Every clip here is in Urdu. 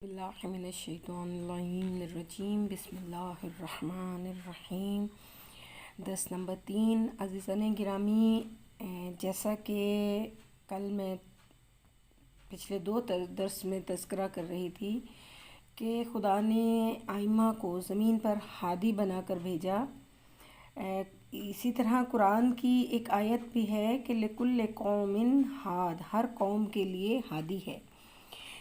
باللہ من الشیطان الرجیم بسم اللہ الرحمن الرحیم۔ درس نمبر 3۔ عزیزان گرامی، جیسا کہ کل میں پچھلے 2 درس میں تذکرہ کر رہی تھی کہ خدا نے آئمہ کو زمین پر ہادی بنا کر بھیجا، اسی طرح قرآن کی ایک آیت بھی ہے کہ لِكُلِّ قَوْمٍ ہاد، ہر قوم کے لیے ہادی ہے۔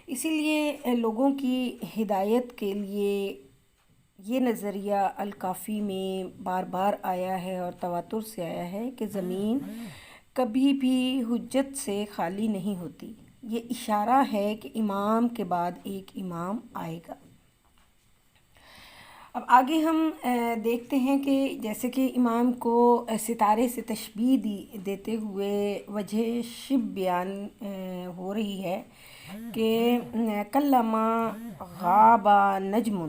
اسی لیے لوگوں کی ہدایت کے لیے یہ نظریہ الکافی میں بار بار آیا ہے اور تواتر سے آیا ہے کہ زمین کبھی بھی حجت سے خالی نہیں ہوتی۔ یہ اشارہ ہے کہ امام کے بعد ایک امام آئے گا۔ اب آگے ہم دیکھتے ہیں کہ جیسے کہ امام کو ستارے سے تشبیہ دیتے ہوئے وجہ شب بیان ہو رہی ہے کہ کلما غاب نجم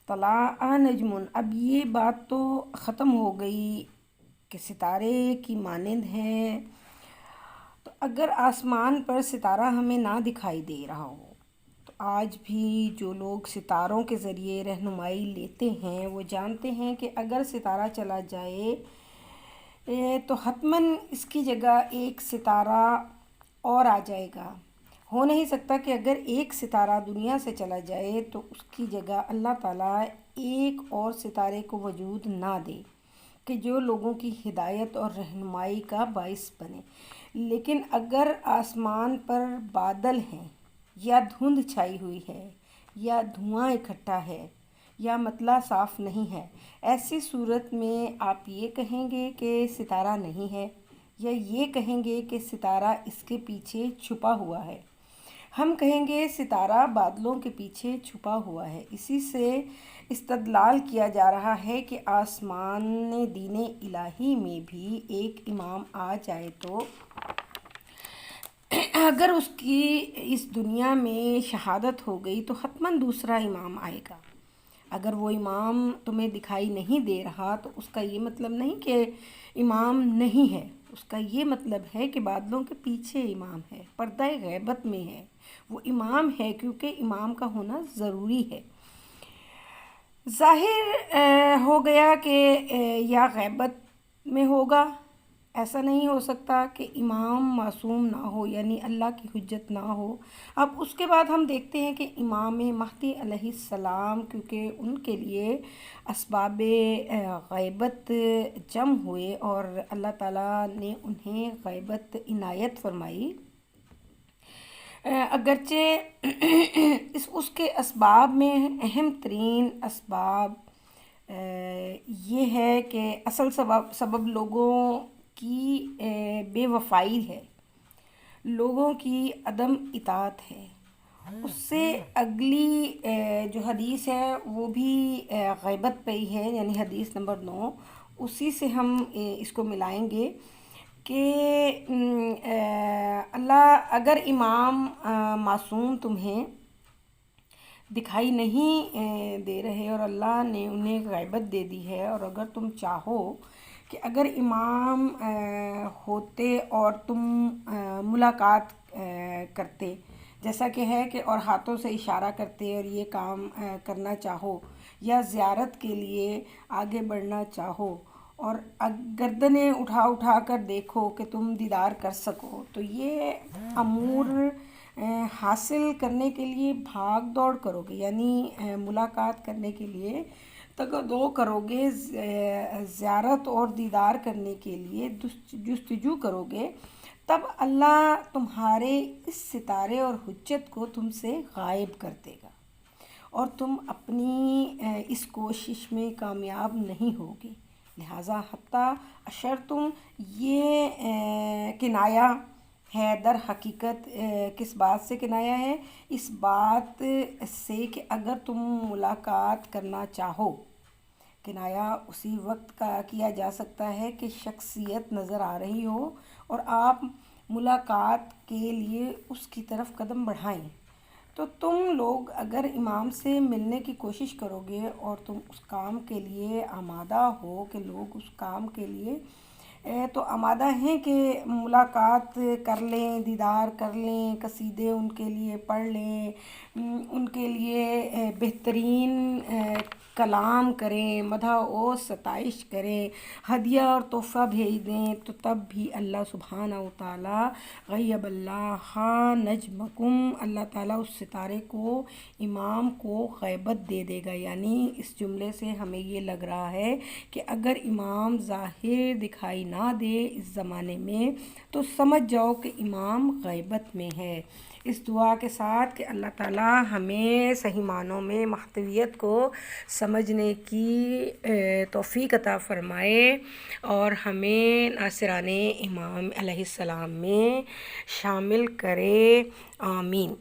طلع نجم۔ اب یہ بات تو ختم ہو گئی کہ ستارے کی مانند ہیں، تو اگر آسمان پر ستارہ ہمیں نہ دکھائی دے رہا ہو تو آج بھی جو لوگ ستاروں کے ذریعے رہنمائی لیتے ہیں وہ جانتے ہیں کہ اگر ستارہ چلا جائے تو حتماً اس کی جگہ ایک ستارہ اور آ جائے گا۔ ہو نہیں سکتا کہ اگر ایک ستارہ دنیا سے چلا جائے تو اس کی جگہ اللہ تعالیٰ ایک اور ستارے کو وجود نہ دے کہ جو لوگوں کی ہدایت اور رہنمائی کا باعث بنے۔ لیکن اگر آسمان پر بادل ہیں یا دھند چھائی ہوئی ہے یا دھواں اکٹھا ہے یا مطلع صاف نہیں ہے، ایسی صورت میں آپ یہ کہیں گے کہ ستارہ نہیں ہے یا یہ کہیں گے کہ ستارہ اس کے پیچھے چھپا ہوا ہے؟ ہم کہیں گے ستارہ بادلوں کے پیچھے چھپا ہوا ہے۔ اسی سے استدلال کیا جا رہا ہے کہ آسمان دین الہی میں بھی ایک امام آ جائے تو اگر اس کی اس دنیا میں شہادت ہو گئی تو حتماً دوسرا امام آئے گا۔ اگر وہ امام تمہیں دکھائی نہیں دے رہا تو اس کا یہ مطلب نہیں کہ امام نہیں ہے، اس کا یہ مطلب ہے کہ بادلوں کے پیچھے امام ہے، پردہ غیبت میں ہے، وہ امام ہے کیونکہ امام کا ہونا ضروری ہے۔ ظاہر ہو گیا کہ یا غیبت میں ہوگا، ایسا نہیں ہو سکتا کہ امام معصوم نہ ہو، یعنی اللہ کی حجت نہ ہو۔ اب اس کے بعد ہم دیکھتے ہیں کہ امام مہدی علیہ السلام، کیونکہ ان کے لیے اسباب غیبت جمع ہوئے اور اللہ تعالیٰ نے انہیں غیبت عنایت فرمائی، اگرچہ اس کے اسباب میں اہم ترین اسباب یہ ہے کہ اصل سبب لوگوں کی بے وفائی ہے، لوگوں کی عدم اطاعت ہے۔ اس سے اگلی جو حدیث ہے وہ بھی غیبت پہ ہی ہے، یعنی حدیث نمبر 9، اسی سے ہم اس کو ملائیں گے کہ اللہ اگر امام معصوم تمہیں دکھائی نہیں دے رہے اور اللہ نے انہیں غیبت دے دی ہے، اور اگر تم چاہو کہ اگر امام ہوتے اور تم ملاقات کرتے جیسا کہ ہے کہ اور ہاتھوں سے اشارہ کرتے اور یہ کام کرنا چاہو یا زیارت کے لیے آگے بڑھنا چاہو اور گردنیں اٹھا کر دیکھو کہ تم دیدار کر سکو، تو یہ امور حاصل کرنے کے لیے بھاگ دوڑ کرو گے، یعنی ملاقات کرنے کے لیے تگدو کرو گے، زیارت اور دیدار کرنے کے لیے جستجو کرو گے، تب اللہ تمہارے اس ستارے اور حجت کو تم سے غائب کر دے گا اور تم اپنی اس کوشش میں کامیاب نہیں ہوگے۔ لہٰذا حتیٰ اشرتم، یہ کنایا ہے، در حقیقت کس بات سے کنایا ہے؟ اس بات سے کہ اگر تم ملاقات کرنا چاہو۔ کنایا اسی وقت کا کیا جا سکتا ہے کہ شخصیت نظر آ رہی ہو اور آپ ملاقات کے لیے اس کی طرف قدم بڑھائیں، تو تم لوگ اگر امام سے ملنے کی کوشش کرو گے اور تم اس کام کے لیے آمادہ ہو کہ لوگ اس کام کے لیے تو آمادہ ہیں کہ ملاقات کر لیں، دیدار کر لیں، قصیدے ان کے لیے پڑھ لیں، ان کے لیے بہترین کلام کریں، مدح و ستائش کریں، ہدیہ اور تحفہ بھیج دیں، تو تب بھی اللہ سبحانہ و تعالیٰ غیب اللہ نجمکم، اللہ تعالیٰ اس ستارے کو، امام کو غیبت دے دے گا۔ یعنی اس جملے سے ہمیں یہ لگ رہا ہے کہ اگر امام ظاہر دکھائی نہ دے اس زمانے میں تو سمجھ جاؤ کہ امام غیبت میں ہے۔ اس دعا کے ساتھ کہ اللہ تعالیٰ ہمیں صحیح معنوں میں مہتویت کو سمجھنے کی توفیق عطا فرمائے اور ہمیں ناصران امام علیہ السلام میں شامل کرے، آمین۔